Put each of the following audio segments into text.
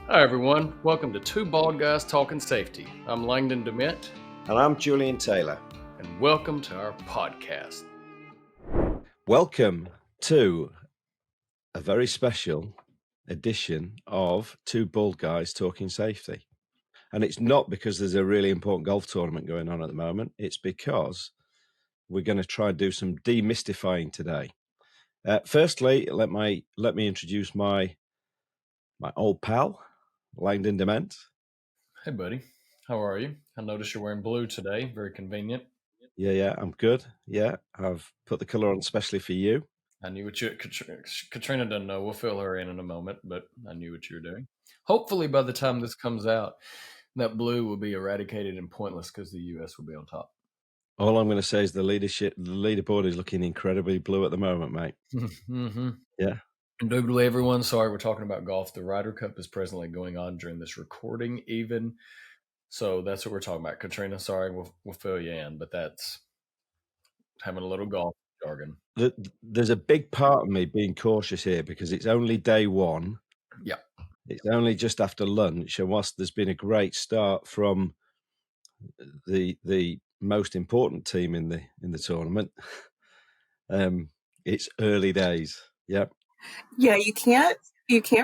Hi, everyone. Welcome to Two Bald Guys Talking Safety. I'm Langdon and And I'm Julian Taylor. And welcome to our podcast. Welcome to a very special edition of Two Bald Guys Talking Safety. And it's not because there's a really important golf tournament going on at the moment. It's because we're going to try and do some demystifying today. Firstly, let me introduce my old pal, Langdon Dement. Hey, buddy. How are you? I noticed you're wearing blue today. Very convenient. Yeah, I'm good. Yeah, I've put the colour on especially for you. I knew what Catryna doesn't know. We'll fill her in a moment, but I knew what you were doing. Hopefully, by the time this comes out, that blue will be eradicated and pointless because the U.S. will be on top. All I'm going to say is the leaderboard is looking incredibly blue at the moment, mate. Mm-hmm. Yeah. Indubitably, everyone. Sorry, we're talking about golf. The Ryder Cup is presently going on during this recording, even. So that's what we're talking about. Catryna, sorry, we'll fill you in, but that's having a little golf jargon. There's a big part of me being cautious here because it's only day one. Yeah. It's only just after lunch, and whilst there's been a great start from the most important team in the tournament, it's early days. Yep. Yeah, you can't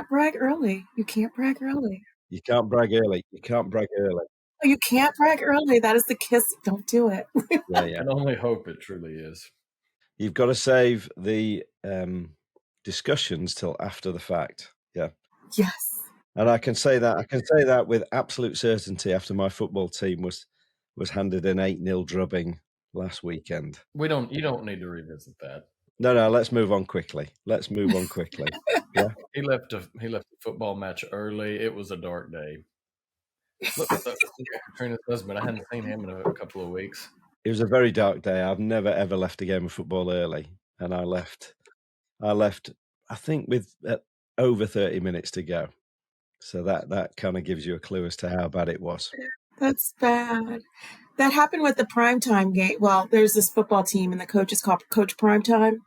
brag early. You can't brag early. You can't brag early. You can't brag early. Oh, you can't brag early. That is the kiss. Don't do it. Yeah. I can only hope it truly is. You've got to save the discussions till after the fact. Yeah. Yes. And I can say that with absolute certainty after my football team was handed an 8-0 drubbing last weekend. You don't need to revisit that. No, let's move on quickly. Yeah. He left a football match early. It was a dark day. Look, Catryna's husband, I hadn't seen him in a couple of weeks. It was a very dark day. I've never ever left a game of football early, and I left I think with over 30 minutes to go. So that kind of gives you a clue as to how bad it was. That's bad. That happened with the primetime game. Well, there's this football team, and the coach is called Coach Primetime.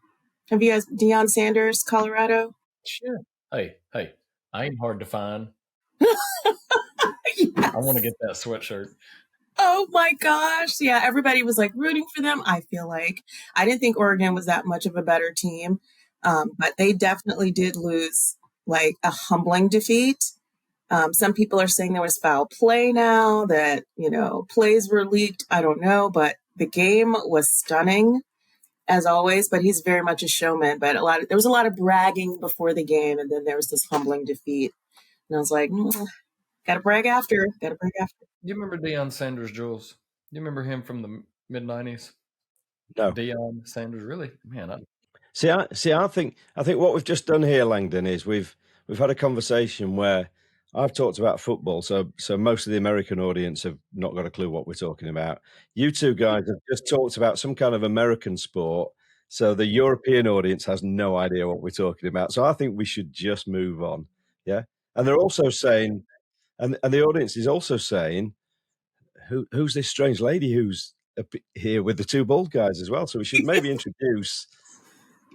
Have you guys, Deion Sanders, Colorado? Sure. Hey, I ain't hard to find. Yes. I want to get that sweatshirt. Oh my gosh. Yeah, everybody was like rooting for them. I feel like I didn't think Oregon was that much of a better team, but they definitely did lose like a humbling defeat. Some people are saying there was foul play now, that, plays were leaked. I don't know, but the game was stunning as always, but he's very much a showman. But there was a lot of bragging before the game, and then there was this humbling defeat. And I was like, gotta brag after. Do you remember Deion Sanders, Jules? Do you remember him from the mid-90s? No. Deion Sanders, really? Man, I think what we've just done here, Langdon, is we've had a conversation where I've talked about football, so most of the American audience have not got a clue what we're talking about. You two guys have just talked about some kind of American sport, so the European audience has no idea what we're talking about. So I think we should just move on. Yeah. And they're also saying, and the audience is also saying, who's this strange lady who's here with the two bald guys as well? So we should maybe introduce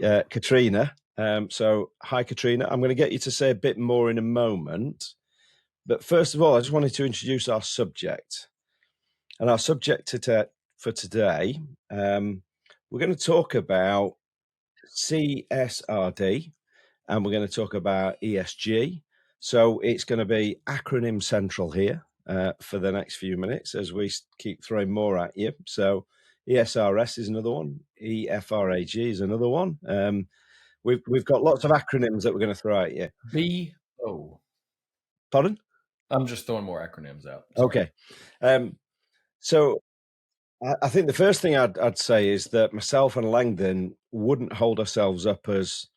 Catryna. So hi, Catryna. I'm going to get you to say a bit more in a moment. But first of all, I just wanted to introduce our subject. And our subject for today, we're going to talk about CSRD, and we're going to talk about ESG. So it's going to be acronym central here for the next few minutes as we keep throwing more at you. So ESRS is another one. EFRAG is another one. We've got lots of acronyms that we're going to throw at you. BO. Pardon? I'm just throwing more acronyms out. Sorry. Okay. So I think the first thing I'd say is that myself and Langdon wouldn't hold ourselves up as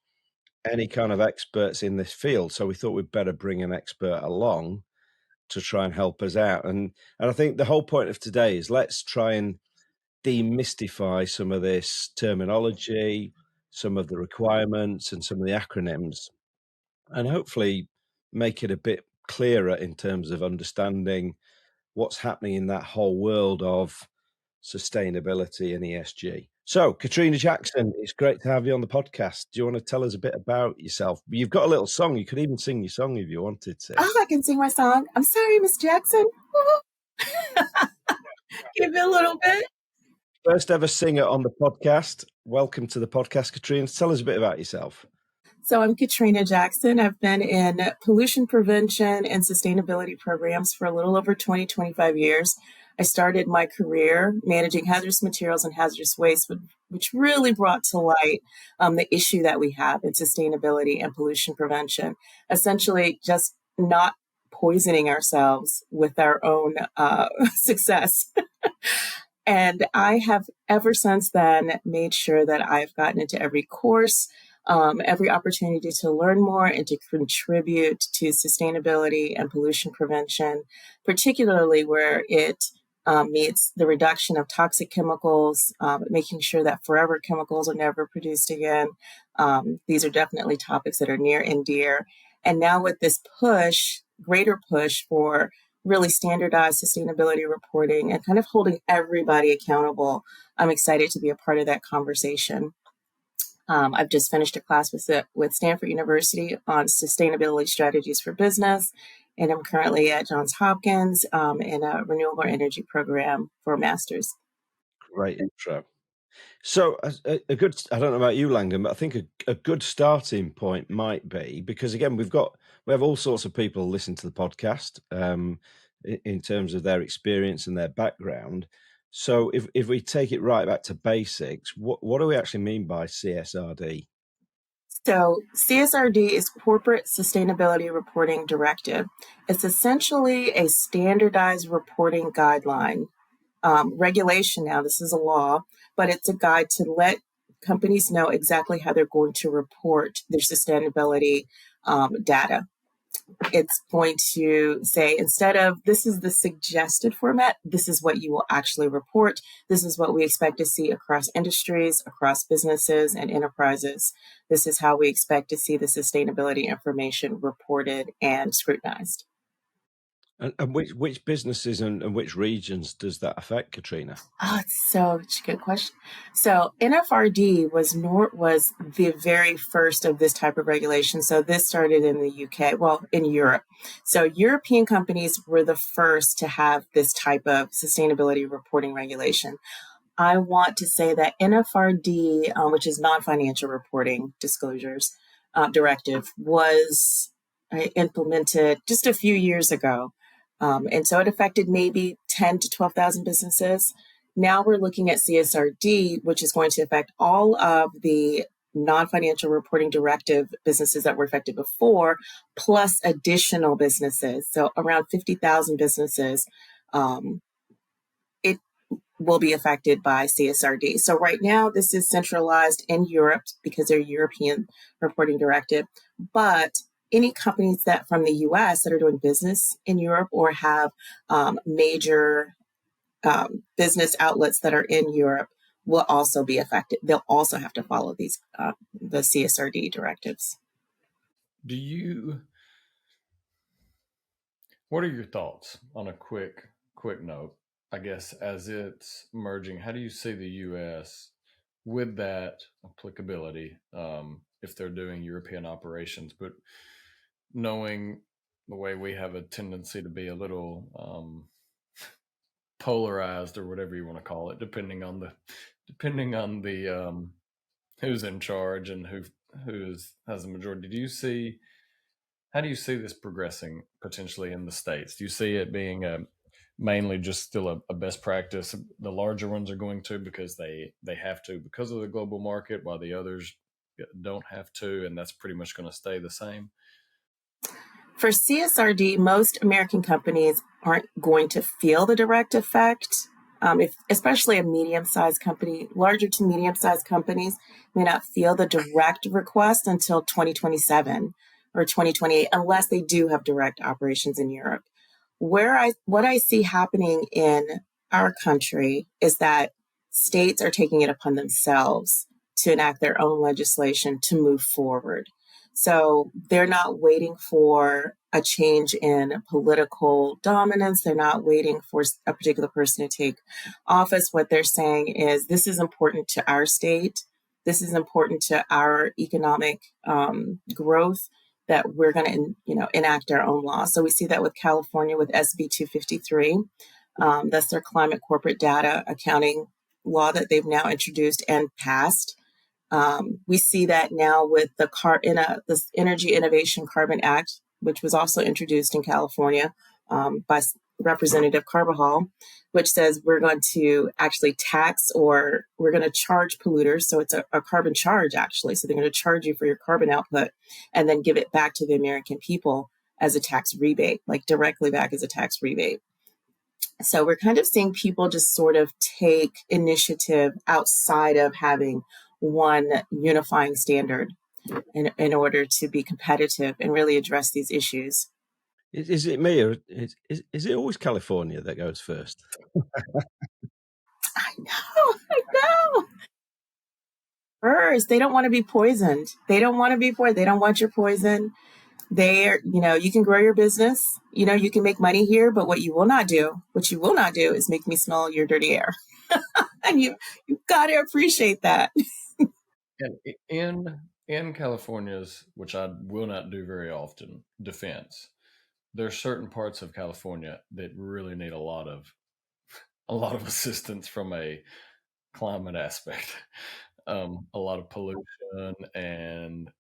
any kind of experts in this field. So we thought we'd better bring an expert along to try and help us out. And I think the whole point of today is let's try and demystify some of this terminology, some of the requirements, and some of the acronyms, and hopefully make it a bit clearer in terms of understanding what's happening in that whole world of sustainability and ESG. So, Catryna Jackson, it's great to have you on the podcast. Do you want to tell us a bit about yourself? You've got a little song. You could even sing your song if you wanted to. Oh, I can sing my song. I'm sorry, Miss Jackson. Give me a little bit. First ever singer on the podcast. Welcome to the podcast, Catryna. Tell us a bit about yourself. So I'm Catryna Jackson. I've been in pollution prevention and sustainability programs for a little over 25 years. I started my career managing hazardous materials and hazardous waste, which really brought to light the issue that we have in sustainability and pollution prevention. Essentially, just not poisoning ourselves with our own success. And I have ever since then made sure that I've gotten into every course, every opportunity to learn more and to contribute to sustainability and pollution prevention, particularly where it meets the reduction of toxic chemicals, making sure that forever chemicals are never produced again. These are definitely topics that are near and dear. And now with this greater push for really standardized sustainability reporting and kind of holding everybody accountable, I'm excited to be a part of that conversation. I've just finished a class with Stanford University on sustainability strategies for business, and I'm currently at Johns Hopkins in a renewable energy program for a master's. Great intro. So a good, I don't know about you, Langdon, but I think a good starting point might be, because again, we have all sorts of people listen to the podcast in terms of their experience and their background. So if we take it right back to basics, what do we actually mean by CSRD? So CSRD is Corporate Sustainability Reporting Directive. It's essentially a standardized reporting guideline. Regulation now, this is a law, but it's a guide to let companies know exactly how they're going to report their sustainability data. It's going to say, instead of this is the suggested format, this is what you will actually report. This is what we expect to see across industries, across businesses and enterprises. This is how we expect to see the sustainability information reported and scrutinized. And which businesses and which regions does that affect, Catryna? Oh, it's such a good question. So NFRD was the very first of this type of regulation. So this started in the UK, well, in Europe. So European companies were the first to have this type of sustainability reporting regulation. I want to say that NFRD, which is non-financial reporting disclosures directive, was implemented just a few years ago. And so it affected maybe 10 to 12,000 businesses. Now we're looking at CSRD, which is going to affect all of the non-financial reporting directive businesses that were affected before, plus additional businesses. So around 50,000 businesses, it will be affected by CSRD. So right now, this is centralized in Europe because they're European reporting directive, but any companies that from the US that are doing business in Europe or have major business outlets that are in Europe will also be affected. They'll also have to follow these the CSRD directives. What are your thoughts on a quick note? I guess as it's merging, how do you see the US with that applicability if they're doing European operations, but knowing the way we have a tendency to be a little polarized or whatever you want to call it, depending on the who's in charge and who has the majority. How do you see this progressing potentially in the States? Do you see it being mainly just still a best practice? The larger ones are going to because they have to because of the global market, while the others don't have to, and that's pretty much going to stay the same. For CSRD, most American companies aren't going to feel the direct effect. Especially a medium-sized company, larger to medium-sized companies may not feel the direct request until 2027 or 2028, unless they do have direct operations in Europe. What I see happening in our country is that states are taking it upon themselves to enact their own legislation to move forward. So they're not waiting for a change in political dominance. They're not waiting for a particular person to take office. What they're saying is, this is important to our state. This is important to our economic growth, that we're going to, enact our own law. So we see that with California with SB 253. That's their climate corporate data accounting law that they've now introduced and passed. We see that now with the Energy Innovation Carbon Act, which was also introduced in California by Representative Carbajal, which says we're going to actually tax, or we're going to charge polluters. So it's a carbon charge, actually. So they're going to charge you for your carbon output and then give it back to the American people as a tax rebate, like directly back as a tax rebate. So we're kind of seeing people just sort of take initiative outside of having one unifying standard in order to be competitive and really address these issues. Is it me, or is it always California that goes first? I know. First, they don't want to be poisoned. They don't want your poison. You can grow your business. You can make money here, but what you will not do is make me smell your dirty air. And you've got to appreciate that. And in California's, which I will not do very often, defense, there's certain parts of California that really need a lot of assistance from a climate aspect. A lot of pollution, and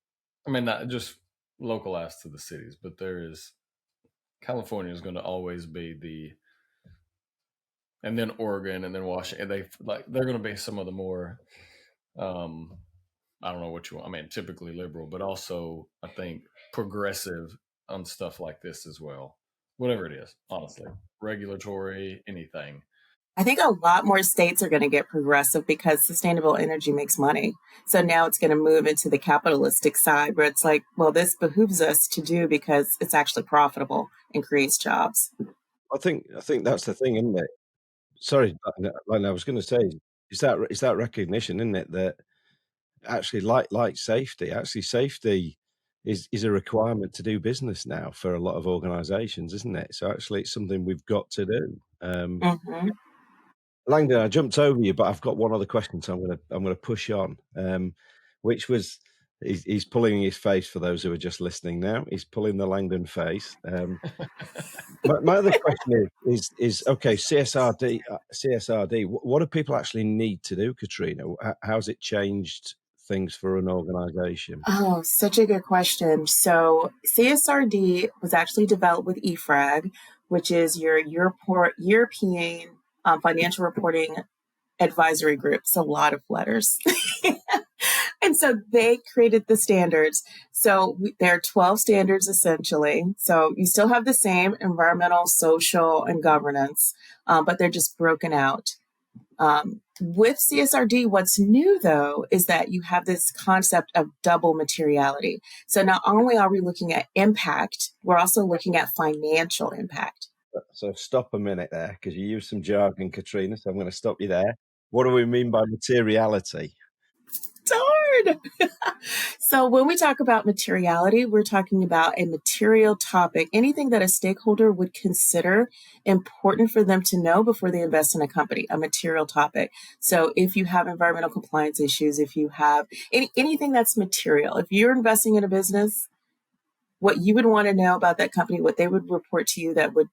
I mean, not just localized to the cities, but California is going to always be and then Oregon, and then Washington. They're going to be some of the more, I don't know what you want. I mean, typically liberal, but also I think progressive on stuff like this as well. Whatever it is, honestly, regulatory, anything. I think a lot more states are going to get progressive because sustainable energy makes money. So now it's going to move into the capitalistic side where it's like, well, this behooves us to do because it's actually profitable and creates jobs. I think that's the thing, isn't it? Sorry, like I was going to say, it's that recognition, isn't it, that actually, like safety, safety is a requirement to do business now for a lot of organisations, isn't it? So actually, it's something we've got to do. Mm-hmm. Langdon, I jumped over you, but I've got one other question, so I'm gonna push on. Which was, he's pulling his face for those who are just listening now. He's pulling the Langdon face. My other question is okay, CSRD. What do people actually need to do, Catryna? How's it changed things for an organisation? Oh, such a good question. So CSRD was actually developed with EFRAG, which is your European Financial Reporting Advisory Group. It's a lot of letters. And so they created the standards. So there are 12 standards essentially. So you still have the same environmental, social, and governance, but they're just broken out. With CSRD, what's new though is that you have this concept of double materiality. So not only are we looking at impact, we're also looking at financial impact. So stop a minute there, because you used some jargon, Catryna, so I'm going to stop you there. What do we mean by materiality? Darn! So when we talk about materiality, we're talking about a material topic, anything that a stakeholder would consider important for them to know before they invest in a company, a material topic. So if you have environmental compliance issues, if you have anything that's material, if you're investing in a business, what you would want to know about that company, what they would report to you that would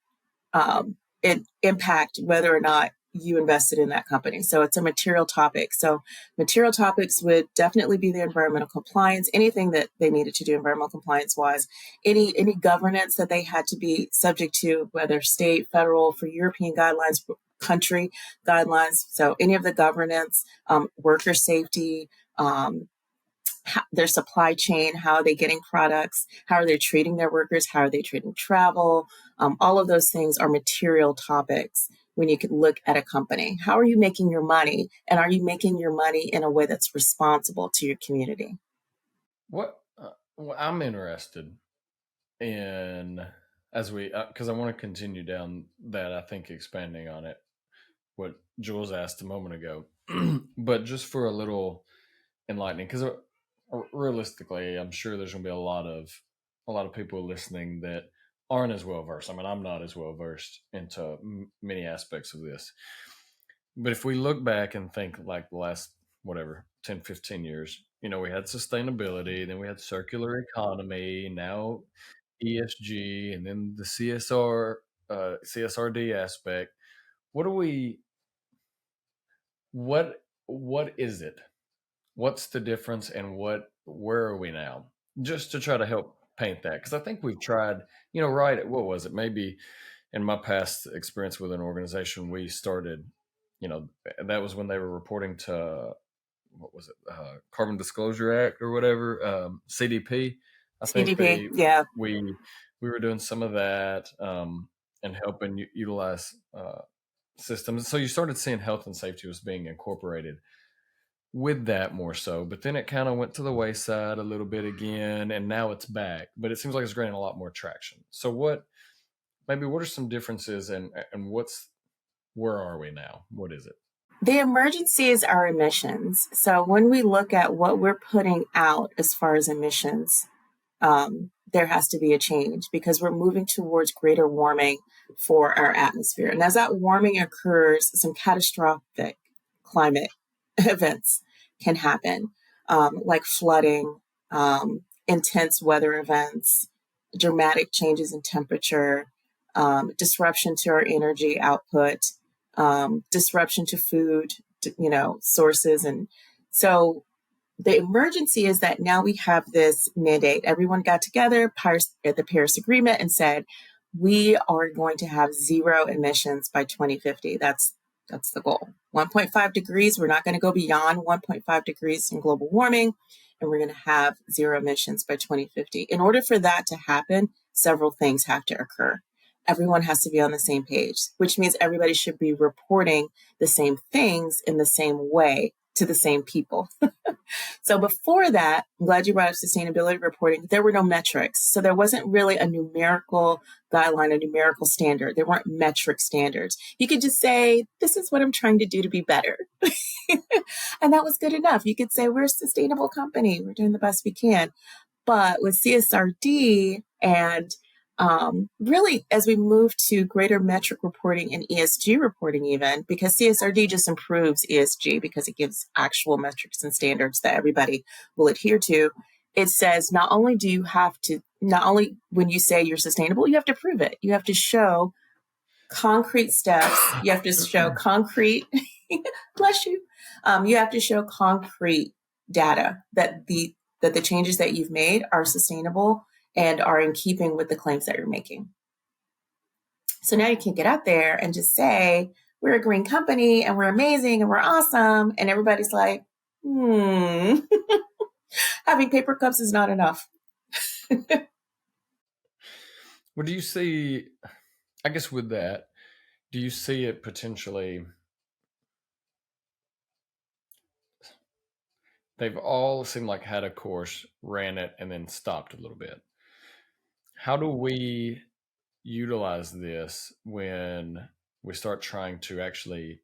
impact whether or not you invested in that company. So it's a material topic. So material topics would definitely be the environmental compliance, anything that they needed to do environmental compliance wise, any governance that they had to be subject to, whether state, federal, for European guidelines, country guidelines. So any of the governance, worker safety, their supply chain, how are they getting products, how are they treating their workers, how are they treating travel, all of those things are material topics when you can look at a company. How are you making your money, and are you making your money in a way that's responsible to your community? What I'm interested in, as we, because I want to continue down that, I think expanding on it, what Jules asked a moment ago, but just for a little enlightening because realistically, I'm sure there's going to be a lot of people listening that aren't as well versed. I mean, I'm not as well versed into many aspects of this. But if we look back and think like the last, whatever, 10, 15 years, we had sustainability, then we had circular economy, now ESG, and then the CSRD aspect. What do we, what is it? What's the difference and where are we now? Just to try to help paint that. Because I think we've tried, right, what was it? Maybe in my past experience with an organization, we started, that was when they were reporting to, what was it, Carbon Disclosure Act or whatever, CDP. I think CDP, yeah. we were doing some of that and helping utilize systems. So you started seeing health and safety was being incorporated with that more so, but then it kind of went to the wayside a little bit again, and now it's back. But it seems like it's gaining a lot more traction. So what are some differences, and where are we now? What is it? The emergencies are emissions. So when we look at what we're putting out as far as emissions, there has to be a change because we're moving towards greater warming for our atmosphere. And as that warming occurs, some catastrophic climate events can happen, like flooding, intense weather events, dramatic changes in temperature, disruption to our energy output, disruption to food, sources. And so the emergency is that now we have this mandate. Everyone got together at the Paris Agreement and said, we are going to have zero emissions by 2050. That's the goal. 1.5 degrees. We're not going to go beyond 1.5 degrees in global warming, and we're going to have zero emissions by 2050. In order for that to happen, several things have to occur. Everyone has to be on the same page, which means everybody should be reporting the same things in the same way to the same people. So before that, I'm glad you brought up sustainability reporting. There were no metrics. So there wasn't really a numerical guideline, a numerical standard. There weren't metric standards. You could just say, this is what I'm trying to do to be better. And that was good enough. You could say, we're a sustainable company. We're doing the best we can. But with CSRD and really, as we move to greater metric reporting and ESG reporting even, because CSRD just improves ESG because it gives actual metrics and standards that everybody will adhere to. It says not only when you say you're sustainable, you have to prove it. You have to show concrete steps. You have to show concrete, bless you. You have to show concrete data that the changes that you've made are sustainable and are in keeping with the claims that you're making. So now you can get out there and just say, we're a green company and we're amazing and we're awesome. And everybody's like, having paper cups is not enough. Well, do you see, I guess with that, do you see it potentially, they've all seemed like had a course, ran it, and then stopped a little bit. How do we utilize this when we start trying to actually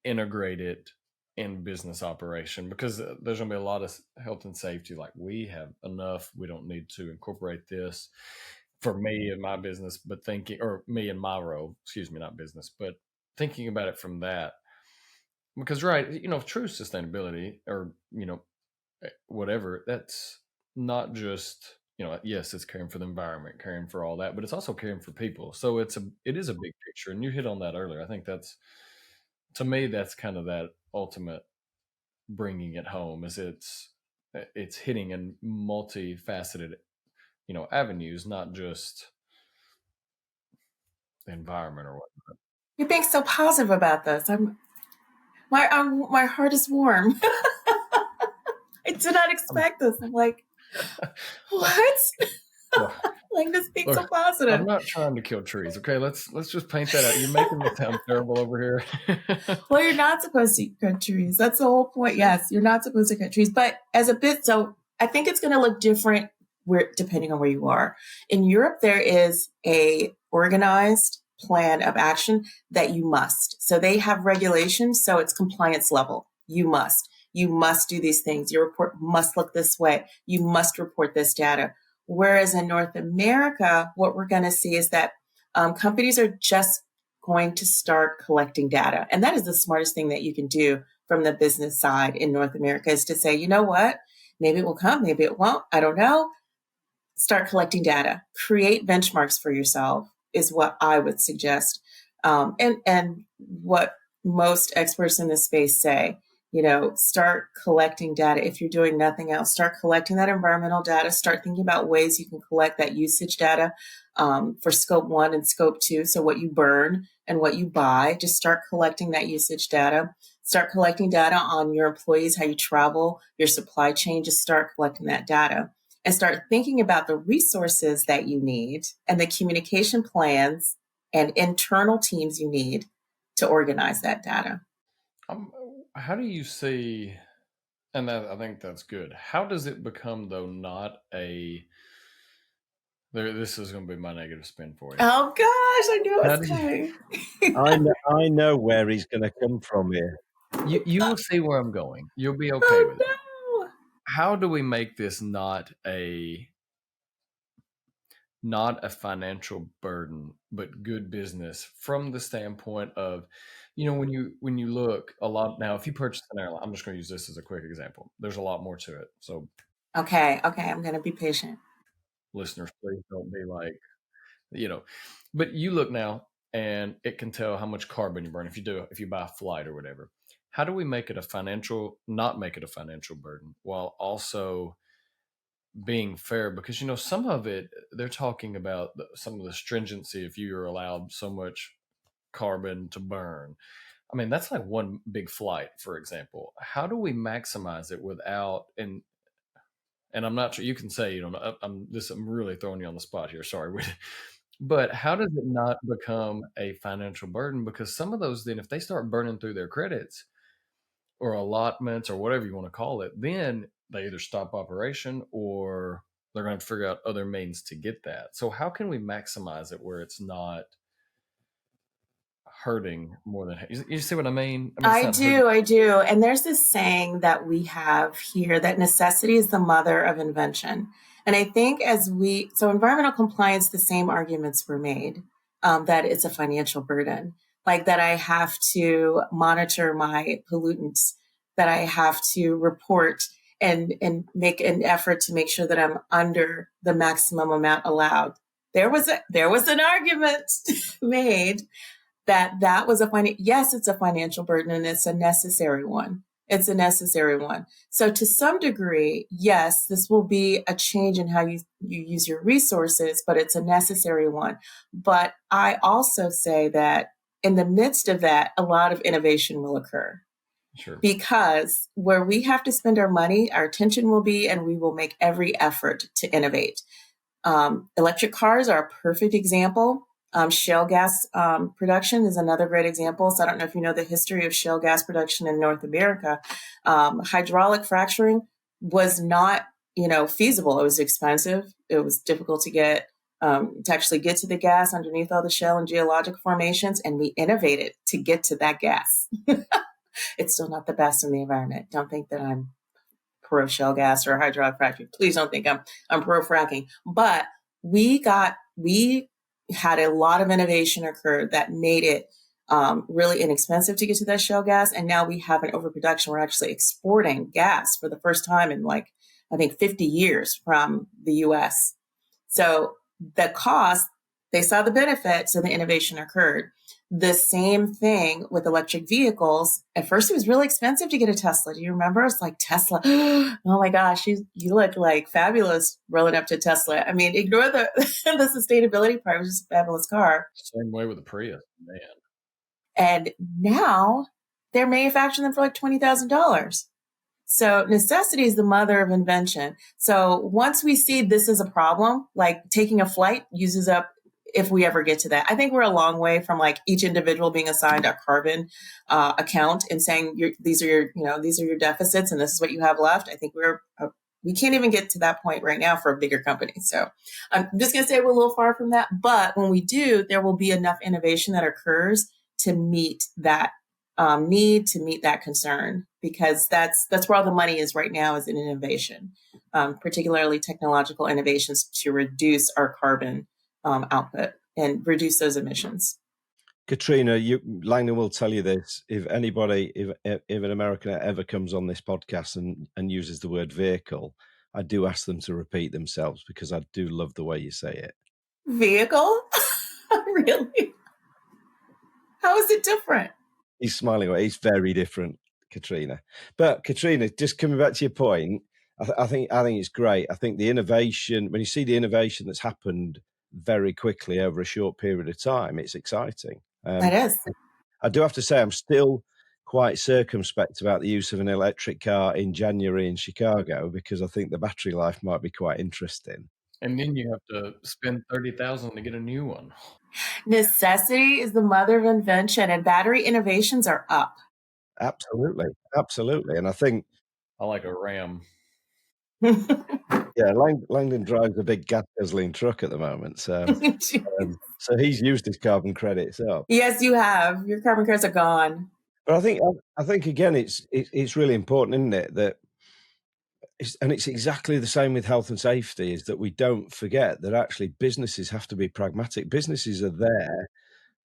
integrate it in business operation? Because there's going to be a lot of health and safety, like we have enough, we don't need to incorporate this for me in my business, but me in my role, not business, but thinking about it from that. Because, right, true sustainability or, whatever, that's not just, yes, it's caring for the environment, caring for all that, but it's also caring for people. So it is a big picture. And you hit on that earlier. I think to me, that's kind of that ultimate bringing it home is it's hitting in multifaceted, avenues, not just the environment or whatnot. You're being so positive about this. My heart is warm. I did not expect this. I'm like, what? Like this being so positive. I'm not trying to kill trees. Okay, let's just paint that out. You're making me sound terrible over here. Well, you're not supposed to cut trees. That's the whole point. Yes, you're not supposed to cut trees. But so I think it's going to look different depending on where you are. In Europe, there is a organized plan of action that you must. So they have regulations. So it's compliance level. You must. You must do these things. Your report must look this way. You must report this data. Whereas in North America, what we're going to see is that companies are just going to start collecting data. And that is the smartest thing that you can do from the business side in North America, is to say, you know what, maybe it will come, maybe it won't, I don't know. Start collecting data, create benchmarks for yourself is what I would suggest. And what most experts in this space say, start collecting data. If you're doing nothing else, start collecting that environmental data, start thinking about ways you can collect that usage data for scope 1 and scope 2. So what you burn and what you buy, just start collecting that usage data. Start collecting data on your employees, how you travel, your supply chain, just start collecting that data. And start thinking about the resources that you need and the communication plans and internal teams you need to organize that data. How do you see, and I think that's good, how does it become, though, not a, this is going to be my negative spin for you. Oh, gosh, I knew it was coming. I know where he's going to come from here. You will see where I'm going. You'll be okay with it. How do we make this not a financial burden, but good business from the standpoint of, when you look a lot now, if you purchase an airline, I'm just going to use this as a quick example. There's a lot more to it. So, okay, I'm going to be patient. Listeners, please don't be like, but you look now and it can tell how much carbon you burn if you buy a flight or whatever. How do we make it not make it a financial burden while also being fair? Because some of it, they're talking about some of the stringency. If you're allowed so much carbon to burn, I mean, that's like one big flight, for example. How do we maximize it without, and I'm not sure, you can say, I'm really throwing you on the spot here, sorry, but how does it not become a financial burden? Because some of those, then if they start burning through their credits or allotments or whatever you want to call it, then they either stop operation or they're going to have to figure out other means to get that. So how can we maximize it where it's not hurting more than, you see what I mean? I do. And there's this saying that we have here that necessity is the mother of invention. And I think so environmental compliance, the same arguments were made, that it's a financial burden, like that I have to monitor my pollutants, that I have to report and make an effort to make sure that I'm under the maximum amount allowed. There was an argument made that was yes, it's a financial burden and it's a necessary one. It's a necessary one. So to some degree, yes, this will be a change in how you use your resources, but it's a necessary one. But I also say that in the midst of that, a lot of innovation will occur. Sure. Because where we have to spend our money, our attention will be, and we will make every effort to innovate. Electric cars are a perfect example. Shale gas production is another great example. So I don't know if you know the history of shale gas production in North America. Hydraulic fracturing was not, feasible. It was expensive. It was difficult to actually get to the gas underneath all the shale and geologic formations. And we innovated to get to that gas. It's still not the best in the environment. Don't think that I'm pro shale gas or hydraulic fracturing. Please don't think I'm pro fracking. But we had a lot of innovation occur that made it really inexpensive to get to that shale gas. And now we have an overproduction. We're actually exporting gas for the first time in I think 50 years from the US. So the cost, they saw the benefit, so the innovation occurred. The same thing with electric vehicles. At first, it was really expensive to get a Tesla. Do you remember? It's like Tesla. Oh my gosh, you look like fabulous rolling up to Tesla. I mean, ignore the sustainability part. It was just a fabulous car. Same way with the Prius, man. And now they're manufacturing them for like $20,000. So necessity is the mother of invention. So once we see this is a problem, like taking a flight uses up, if we ever get to that, I think we're a long way from each individual being assigned a carbon account and saying these are your deficits and this is what you have left. I think we can't even get to that point right now for a bigger company. So I'm just going to say we're a little far from that. But when we do, there will be enough innovation that occurs to meet that need to meet that concern, because that's where all the money is right now, is in innovation, particularly technological innovations to reduce our carbon output and reduce those emissions. Catryna, Langdon will tell you this. If an American ever comes on this podcast and uses the word vehicle, I do ask them to repeat themselves, because I do love the way you say it. Vehicle? Really? How is it different? He's smiling away. It's very different, Catryna. But Catryna, just coming back to your point, I think it's great. I think the innovation, when you see the innovation that's happened very quickly over a short period of time, it's exciting. That is. I do have to say, I'm still quite circumspect about the use of an electric car in January in Chicago, because I think the battery life might be quite interesting. And then you have to spend $30,000 to get a new one. Necessity is the mother of invention, and battery innovations are up. Absolutely. And I think I like a Ram. Yeah, Langdon drives a big gas guzzling truck at the moment, so so he's used his carbon credits up. Yes, you have. Your carbon credits are gone. But I think again, it's really important, isn't it, that it's exactly the same with health and safety, is that we don't forget that actually businesses have to be pragmatic. Businesses are there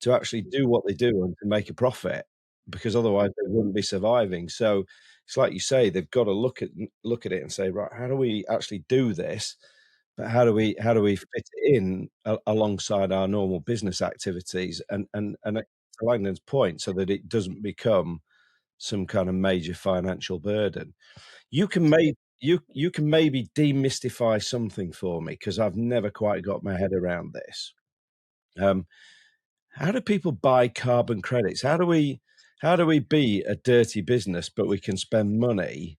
to actually do what they do and to make a profit, because otherwise they wouldn't be surviving. So it's like you say, they've got to look at it and say, right, how do we actually do this? But how do we fit it in alongside our normal business activities, and to Langdon's point, so that it doesn't become some kind of major financial burden. You can maybe demystify something for me, because I've never quite got my head around this. How do people buy carbon credits? How do we be a dirty business, but we can spend money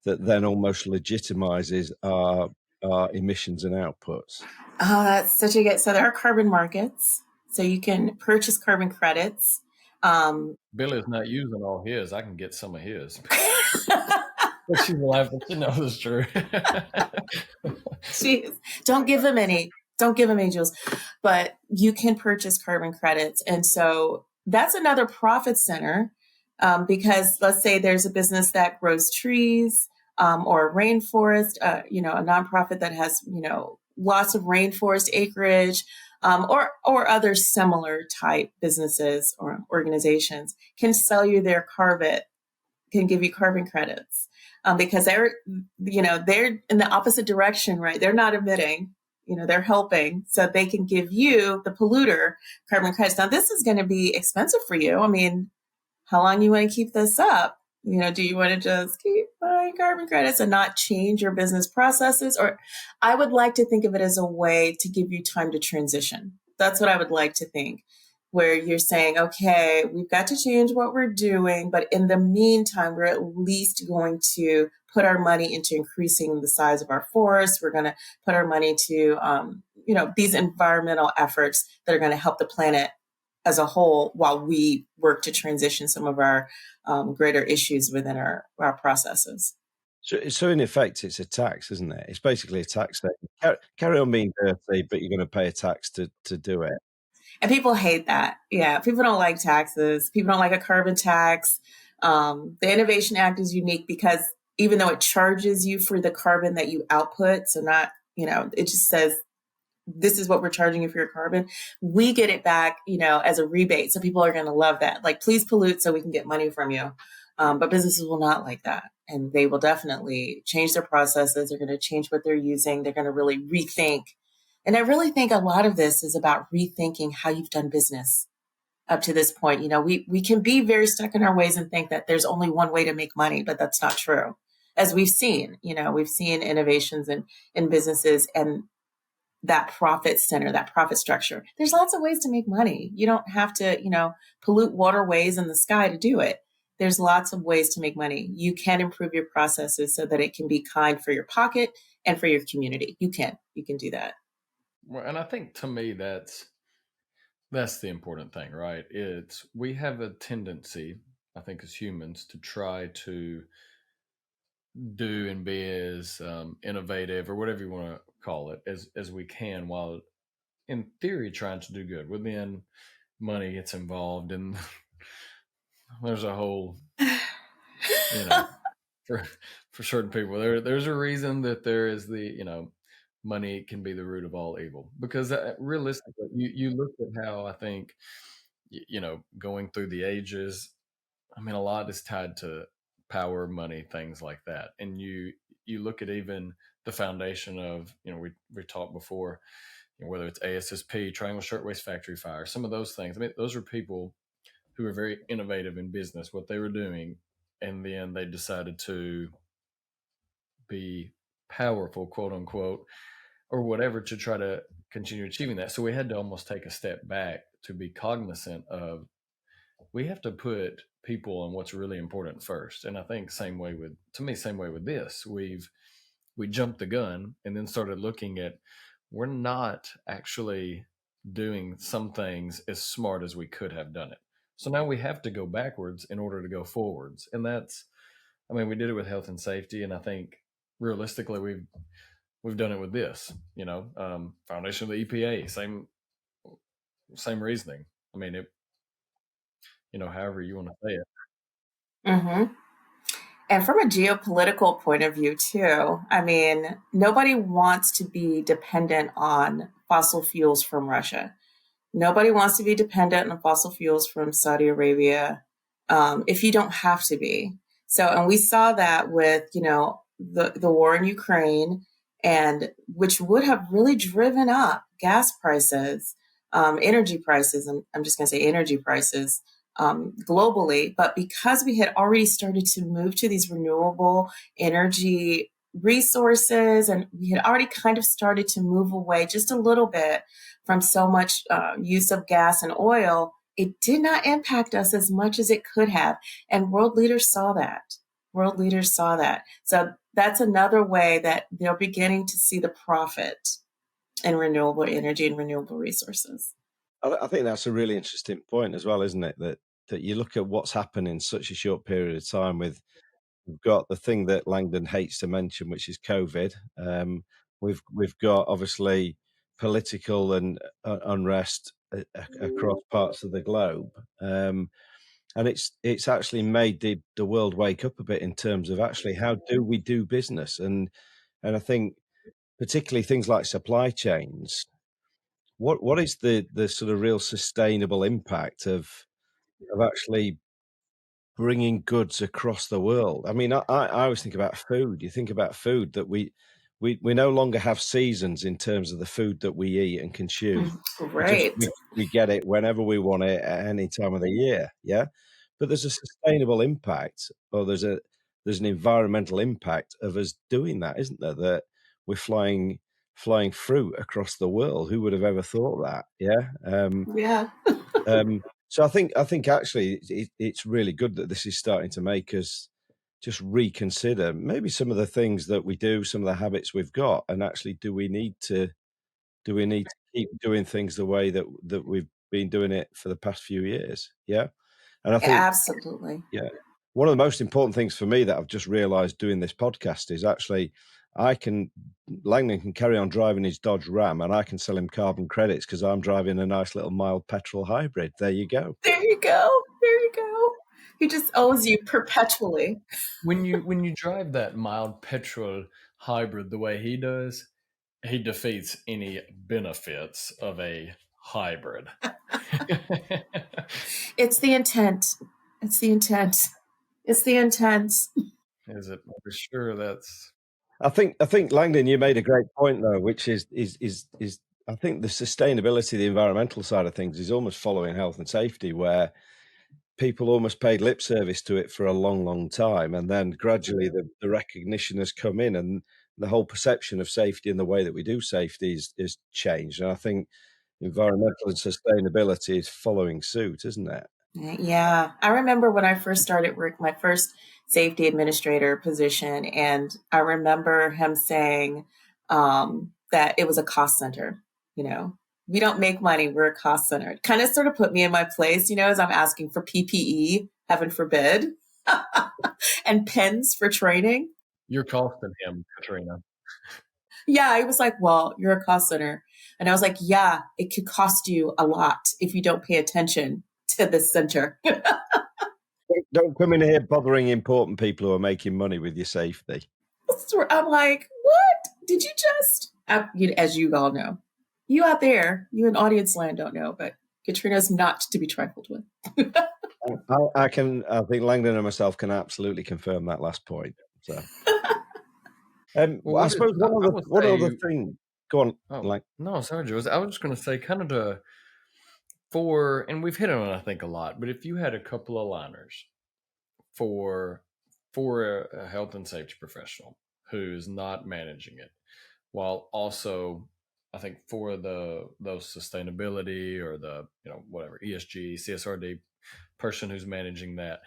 that then almost legitimizes our emissions and outputs? Oh, that's such a good. So there are carbon markets, so you can purchase carbon credits. Billy's not using all his. I can get some of his. But she's laughing. She knows it's true. Jeez, don't give him any. Don't give him any, Jules. But you can purchase carbon credits, and so that's another profit center, because let's say there's a business that grows trees, or a rainforest, a nonprofit that has lots of rainforest acreage, or other similar type businesses or organizations can sell you their carbon, can give you carbon credits, because they're in the opposite direction, right? They're not emitting, they're helping, so they can give you, the polluter, carbon credits. Now, this is going to be expensive for you. I mean, how long you want to keep this up? Do you want to just keep buying carbon credits and not change your business processes? Or I would like to think of it as a way to give you time to transition. That's what I would like to think, where you're saying, okay, we've got to change what we're doing, but in the meantime, we're at least going to put our money into increasing the size of our forests. We're going to put our money to, these environmental efforts that are going to help the planet as a whole, while we work to transition some of our greater issues within our processes. So in effect, it's a tax, isn't it? It's basically a tax thing. Carry on being dirty, but you're going to pay a tax to do it. And people hate that. Yeah, people don't like taxes. People don't like a carbon tax. The Innovation Act is unique because even though it charges you for the carbon that you output, so not, it just says, this is what we're charging you for your carbon, we get it back, as a rebate. So people are going to love that. Like, please pollute so we can get money from you. But businesses will not like that. And they will definitely change their processes. They're going to change what they're using. They're going to really rethink. And I really think a lot of this is about rethinking how you've done business up to this point. We can be very stuck in our ways and think that there's only one way to make money, but that's not true. As we've seen, we've seen innovations in businesses and that profit center, that profit structure. There's lots of ways to make money. You don't have to, pollute waterways in the sky to do it. There's lots of ways to make money. You can improve your processes so that it can be kind for your pocket and for your community. You can do that. Well, and I think, to me, that's the important thing, right? We have a tendency, I think, as humans, to try to do and be as innovative, or whatever you want to call it, as we can, while in theory trying to do good. Within money gets involved, and there's a whole, for certain people, there's a reason that there is the money can be the root of all evil, because realistically, you look at how I think, going through the ages, I mean, a lot is tied to power, money, things like that. And you look at even the foundation of, we talked before, whether it's ASSP, Triangle Shirtwaist Factory Fire, some of those things. I mean, those are people who were very innovative in business, what they were doing, and then they decided to be powerful, quote unquote, or whatever, to try to continue achieving that. So we had to almost take a step back to be cognizant of, we have to put people on what's really important first. And I think same way with this, we jumped the gun and then started looking at, we're not actually doing some things as smart as we could have done it. So now we have to go backwards in order to go forwards. And we did it with health and safety. And I think realistically, we've done it with this, foundation of the EPA, same reasoning. I mean, however you want to say it. Mm-hmm. And from a geopolitical point of view, too, I mean, nobody wants to be dependent on fossil fuels from Russia. Nobody wants to be dependent on fossil fuels from Saudi Arabia, if you don't have to be. So, and we saw that with, the war in Ukraine, and which would have really driven up gas prices, energy prices, and I'm just going to say energy prices, globally. But because we had already started to move to these renewable energy resources, and we had already kind of started to move away just a little bit from so much use of gas and oil, it did not impact us as much as it could have. And world leaders saw that. World leaders saw that. So that's another way that they're beginning to see the profit in renewable energy and renewable resources. I think that's a really interesting point as well, isn't it? That you look at what's happened in such a short period of time. We've got the thing that Langdon hates to mention, which is COVID. We've got obviously political and unrest across parts of the globe, and it's actually made the world wake up a bit in terms of actually how do we do business, and I think particularly things like supply chains. What is the sort of real sustainable impact of actually bringing goods across the world? I mean, I always think about food. You think about food that we no longer have seasons in terms of the food that we eat and consume. Right. We get it whenever we want it at any time of the year. Yeah, but there's a sustainable impact, or there's an environmental impact of us doing that, isn't there? That we're flying fruit across the world. Who would have ever thought that? Yeah. Yeah. So I think actually it's really good that this is starting to make us just reconsider maybe some of the things that we do, some of the habits we've got, and actually do we need to keep doing things the way that we've been doing it for the past few years? Yeah, and I think Absolutely. yeah, one of the most important things for me that I've just realised doing this podcast is actually Langdon can carry on driving his Dodge Ram, and I can sell him carbon credits because I'm driving a nice little mild petrol hybrid. There you go. There you go. There you go. He just owes you perpetually. When you drive that mild petrol hybrid the way he does, he defeats any benefits of a hybrid. It's the intent. It's the intent. It's the intent. Is it for sure? That's. I think Langdon, you made a great point though, which is I think the sustainability, the environmental side of things is almost following health and safety, where people almost paid lip service to it for a long, long time, and then gradually the recognition has come in, and the whole perception of safety and the way that we do safety is changed. And I think environmental and sustainability is following suit, isn't it? Yeah. I remember when I first started work, my first safety administrator position, and I remember him saying that it was a cost center. We don't make money, we're a cost center. It kind of sort of put me in my place, as I'm asking for PPE, heaven forbid, and pens for training. You're costing him, Catryna. Yeah, he was like, well, you're a cost center. And I was like, yeah, it could cost you a lot if you don't pay attention to the center. don't come in here bothering important people who are making money with your safety. I'm like, what did you just? As you all know, you out there, you in audience land don't know, but Catryna's not to be trifled with. I think Langdon and myself can absolutely confirm that last point. So, Well, I suppose one other thing. Go on, oh, no, sorry, Joe. I was just going to say, kind of and we've hit on it, I think, a lot. But if you had a couple of liners for a health and safety professional who's not managing it, while also, I think, for those sustainability or the whatever ESG, CSRD person who's managing that,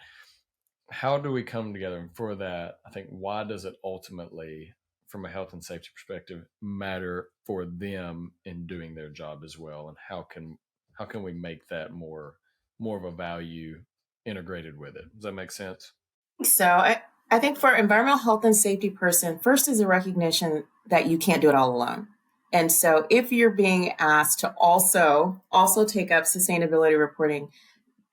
how do we come together? And for that, I think, why does it ultimately, from a health and safety perspective, matter for them in doing their job as well? And how can we make that more of a value integrated with it? Does that make sense? So I think for environmental health and safety person, first is a recognition that you can't do it all alone. And so if you're being asked to also take up sustainability reporting,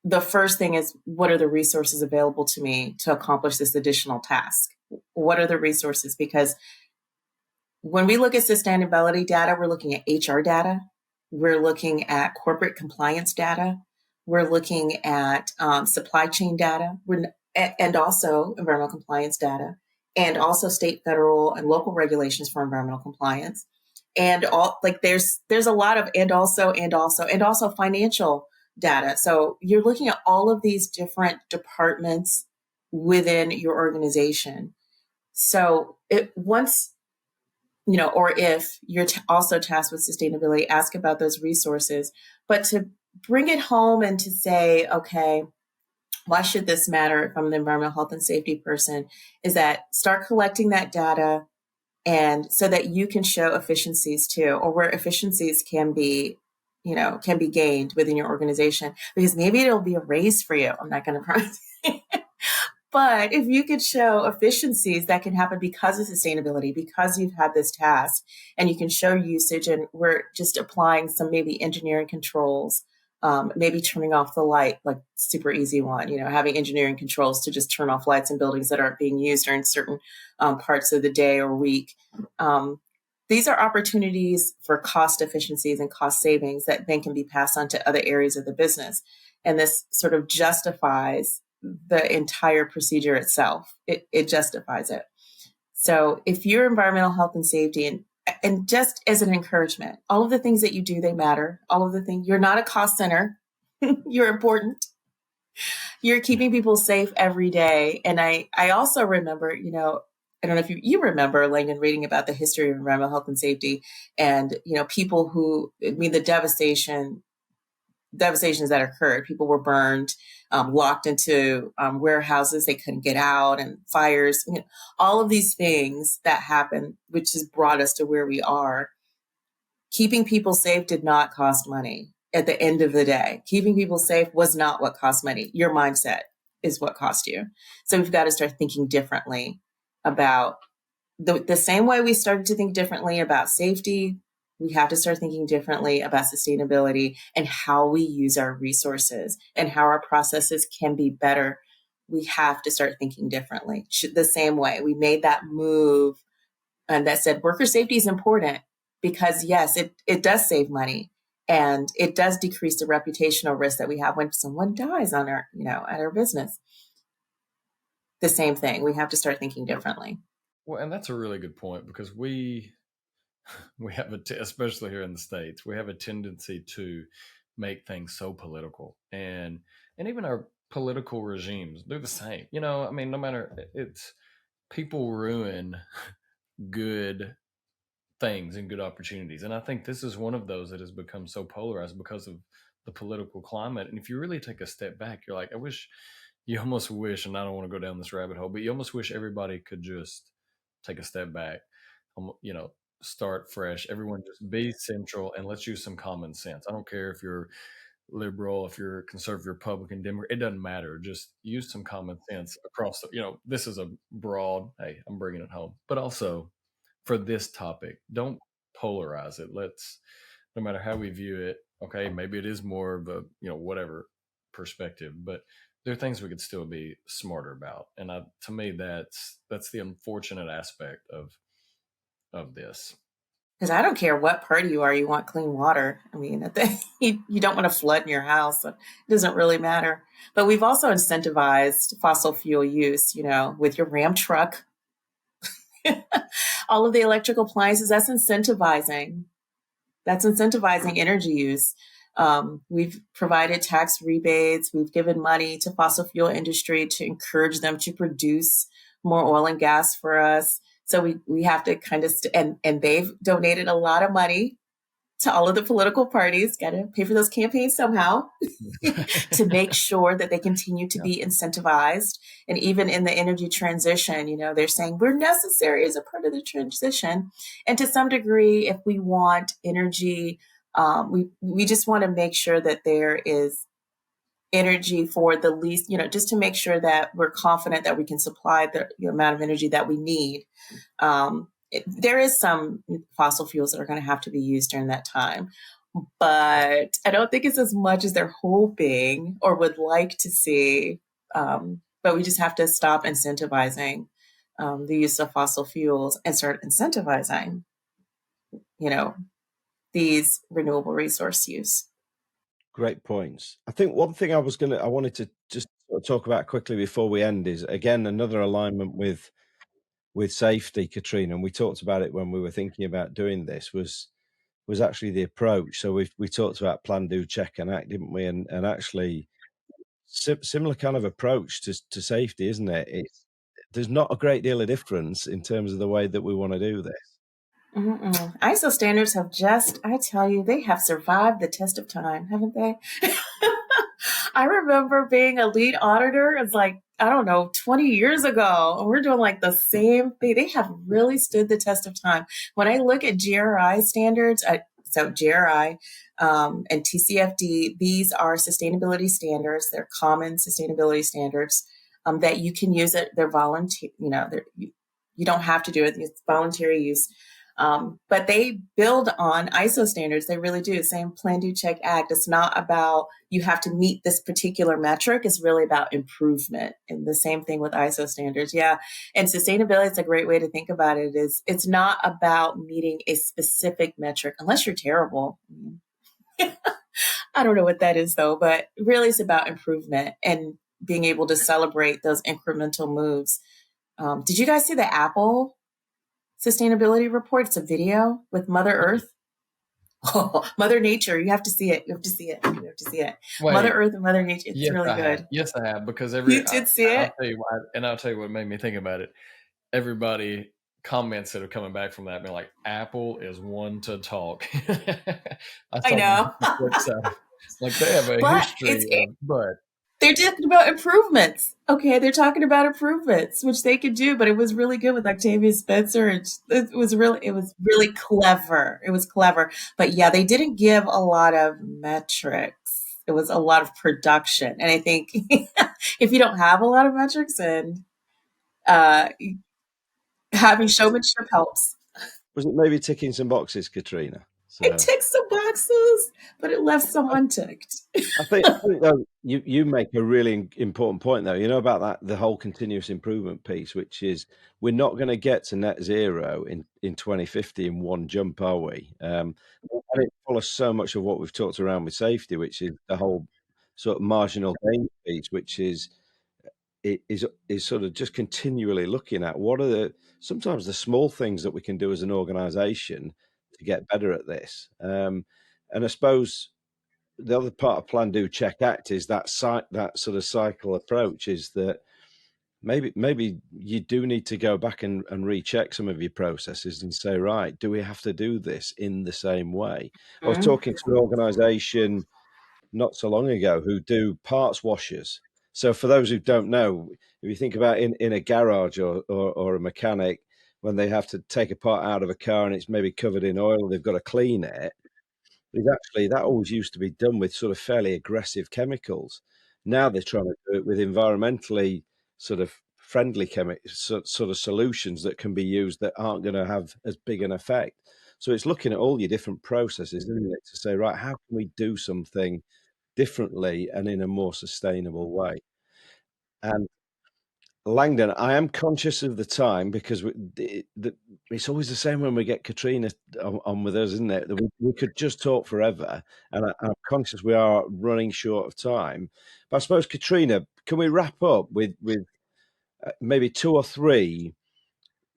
the first thing is, what are the resources available to me to accomplish this additional task? What are the resources? Because when we look at sustainability data, we're looking at HR data, we're looking at corporate compliance data, we're looking at supply chain data, and also environmental compliance data, and also state, federal, and local regulations for environmental compliance. And there's a lot of and also financial data. So you're looking at all of these different departments within your organization. So once, or if you're also tasked with sustainability, ask about those resources, but to bring it home and to say, okay, why should this matter if I'm the environmental health and safety person, is that start collecting that data, and so that you can show efficiencies too, or where efficiencies can be gained within your organization, because maybe it'll be a raise for you. I'm not going to promise. But if you could show efficiencies that can happen because of sustainability, because you've had this task, and you can show usage, and we're just applying some maybe engineering controls, maybe turning off the light, like super easy one, having engineering controls to just turn off lights in buildings that aren't being used during certain parts of the day or week. These are opportunities for cost efficiencies and cost savings that then can be passed on to other areas of the business. And this sort of justifies the entire procedure itself. It justifies it. So if you're environmental health and safety, and just as an encouragement, all of the things that you do, they matter. All of the things, you're not a cost center. You're important. You're keeping people safe every day. And I also remember, I don't know if you remember, Langdon, reading about the history of environmental health and safety, and, people who, the devastations that occurred. People were burned, locked into warehouses. They couldn't get out, and fires, all of these things that happened, which has brought us to where we are. Keeping people safe did not cost money. At the end of the day, keeping people safe was not what cost money. Your mindset is what cost you. So we've got to start thinking differently about the same way we started to think differently about safety. We have to start thinking differently about sustainability and how we use our resources and how our processes can be better. We have to start thinking differently. The same way we made that move, and that said worker safety is important, because yes, it does save money, and it does decrease the reputational risk that we have when someone dies on our, at our business. The same thing. We have to start thinking differently. Well, and that's a really good point, because we have especially here in the States, we have a tendency to make things so political, and even our political regimes do the same. No matter, it's people ruin good things and good opportunities. And I think this is one of those that has become so polarized because of the political climate. And if you really take a step back, you're like, you almost wish, and I don't want to go down this rabbit hole, but you almost wish everybody could just take a step back, start fresh. Everyone just be central, and let's use some common sense. I don't care if you're liberal, if you're conservative, Republican, Democrat, it doesn't matter. Just use some common sense across this is a broad, hey, I'm bringing it home. But also, for this topic, don't polarize it. Let's, no matter how we view it, okay, maybe it is more of a, whatever perspective, but there are things we could still be smarter about. And to me, that's the unfortunate aspect of this. Because I don't care what party you are, you want clean water. I mean, you don't want to flood in your house. So it doesn't really matter. But we've also incentivized fossil fuel use, with your Ram truck, all of the electrical appliances, that's incentivizing. That's incentivizing energy use. We've provided tax rebates. We've given money to fossil fuel industry to encourage them to produce more oil and gas for us. So we have to kind of, and they've donated a lot of money to all of the political parties, got to pay for those campaigns somehow to make sure that they continue to be incentivized. And even in the energy transition, they're saying we're necessary as a part of the transition. And to some degree, if we want energy, we just want to make sure that there is energy for the least, just to make sure that we're confident that we can supply the amount of energy that we need. There is some fossil fuels that are going to have to be used during that time, but I don't think it's as much as they're hoping or would like to see. But we just have to stop incentivizing the use of fossil fuels and start incentivizing, these renewable resource use. Great points. I think one thing I wanted to just sort of talk about quickly before we end is, again, another alignment with safety, Catryna, and we talked about it when we were thinking about doing this, was actually the approach. So we talked about plan, do, check and act, didn't we? And actually similar kind of approach to safety, isn't it? There's not a great deal of difference in terms of the way that we want to do this. ISO standards have I tell you, they have survived the test of time, haven't they? I remember being a lead auditor. It's like, I don't know, 20 years ago, and we're doing like the same thing. They have really stood the test of time. When I look at GRI standards, so GRI and TCFD, these are sustainability standards. They're common sustainability standards that you can use. They're voluntary, you don't have to do it. It's voluntary use. But they build on ISO standards. They really do. Same plan, do, check, act. It's not about you have to meet this particular metric. It's really about improvement. And the same thing with ISO standards. Yeah. And sustainability, it's a great way to think about it. It's not about meeting a specific metric unless you're terrible. I don't know what that is though, but really it's about improvement and being able to celebrate those incremental moves. Did you guys see the Apple sustainability report? It's a video with Mother Earth. Oh, Mother Nature. You have to see it. You have to see it. You have to see it. Wait, Mother Earth and Mother Nature. It's yes, really I good. have. Yes, I have, because You did see it? I'll tell you what made me think about it. Everybody comments that are coming back from that being like, Apple is one to talk. I know. Like they have a history but they're talking about improvements. Okay, they're talking about improvements, which they could do, but it was really good with Octavia Spencer. It was really clever. It was clever. But yeah, they didn't give a lot of metrics. It was a lot of production. And I think if you don't have a lot of metrics, and having showmanship helps. Was it maybe ticking some boxes, Catryna? So. It ticked some boxes, but it left some unticked. I think though, you make a really important point though, about that, the whole continuous improvement piece, which is we're not going to get to net zero in 2050 in one jump, are we? And it follows so much of what we've talked around with safety, which is the whole sort of marginal gain piece, which is sort of just continually looking at what are sometimes the small things that we can do as an organization to get better at this. And I suppose the other part of plan, do, check, act is that sort of cycle approach, is that maybe you do need to go back and recheck some of your processes and say, right, do we have to do this in the same way? I was talking to an organization not so long ago who do parts washers. So for those who don't know, if you think about in a garage or a mechanic, when they have to take a part out of a car and it's maybe covered in oil, they've got to clean it. Actually, that always used to be done with sort of fairly aggressive chemicals. Now they're trying to do it with environmentally sort of friendly sort of solutions that can be used that aren't going to have as big an effect. So it's looking at all your different processes, isn't it, to say, right, how can we do something differently and in a more sustainable way? And Langdon, I am conscious of the time because it's always the same when we get Catryna on with us, isn't it? We could just talk forever, and I'm conscious we are running short of time. But I suppose, Catryna, can we wrap up with maybe 2 or 3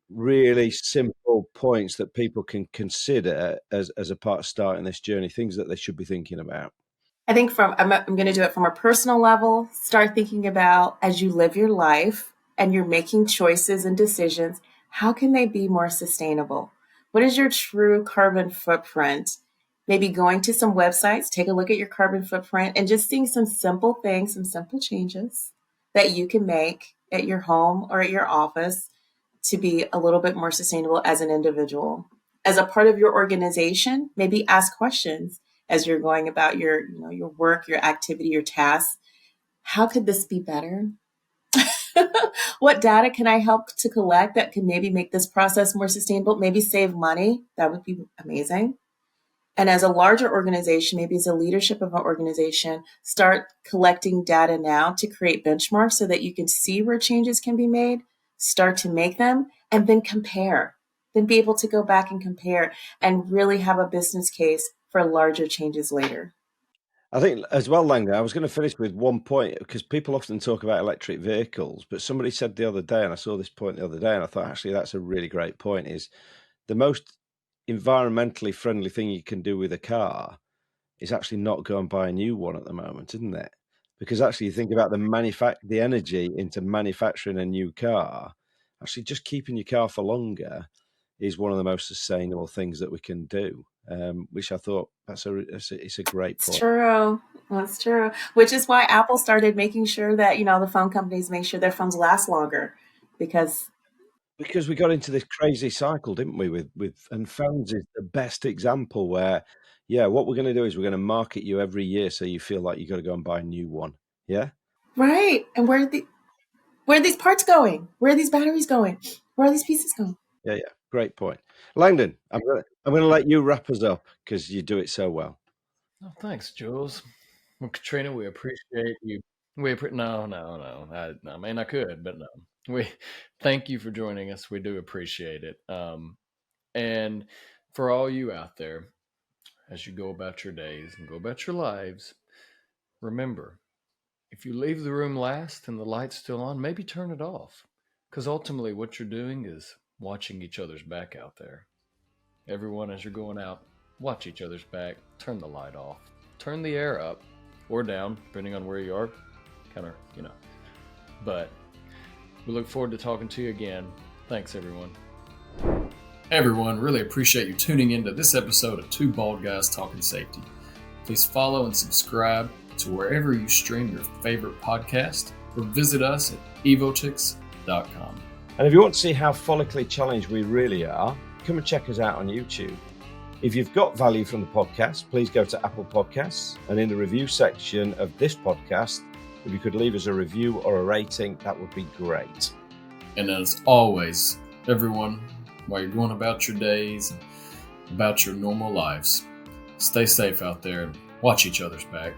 really simple points that people can consider as a part of starting this journey, things that they should be thinking about? I think I'm going to do it from a personal level. Start thinking about as you live your life and you're making choices and decisions, how can they be more sustainable? What is your true carbon footprint? Maybe going to some websites, take a look at your carbon footprint and just seeing some simple things, some simple changes that you can make at your home or at your office to be a little bit more sustainable as an individual. As a part of your organization, maybe ask questions as you're going about your work, your activity, your tasks. How could this be better? What data can I help to collect that can maybe make this process more sustainable? Maybe save money. That would be amazing. And as a larger organization, maybe as a leadership of an organization, start collecting data now to create benchmarks so that you can see where changes can be made, start to make them, and then compare. Then be able to go back and compare and really have a business case for larger changes later. I think as well, Langdon, I was going to finish with one point because people often talk about electric vehicles, but somebody said the other day, and I saw this point the other day, and I thought actually that's a really great point, is the most environmentally friendly thing you can do with a car is actually not go and buy a new one at the moment, isn't it? Because actually you think about the energy into manufacturing a new car, actually just keeping your car for longer is one of the most sustainable things that we can do. Which I thought it's a great It's point. true. That's true. Which is why Apple started making sure that, the phone companies make sure their phones last longer because we got into this crazy cycle, didn't we? And phones is the best example where, yeah, what we're going to do is we're going to market you every year so you feel like you got to go and buy a new one. Yeah. right. And where are these parts going? Where are these batteries going? Where are these pieces going? Yeah. Great point. Langdon, I'm gonna let you wrap us up because you do it so well. Oh, thanks, Jules. Well, Catryna, we appreciate you. No. I mean, I could, but no. We thank you for joining us. We do appreciate it. And for all you out there, as you go about your days and go about your lives, remember, if you leave the room last and the light's still on, maybe turn it off. Because ultimately, what you're doing is watching each other's back out there. Everyone, as you're going out, watch each other's back, turn the light off, turn the air up or down, depending on where you are. But we look forward to talking to you again. Thanks, everyone. Hey, everyone, really appreciate you tuning into this episode of Two Bald Guys Talking Safety. Please follow and subscribe to wherever you stream your favorite podcast or visit us at evotix.com. And if you want to see how follically challenged we really are, come and check us out on YouTube. If you've got value from the podcast, please go to Apple Podcasts, and in the review section of this podcast, if you could leave us a review or a rating, that would be great. And as always, everyone, while you're going about your days and about your normal lives, stay safe out there and watch each other's back.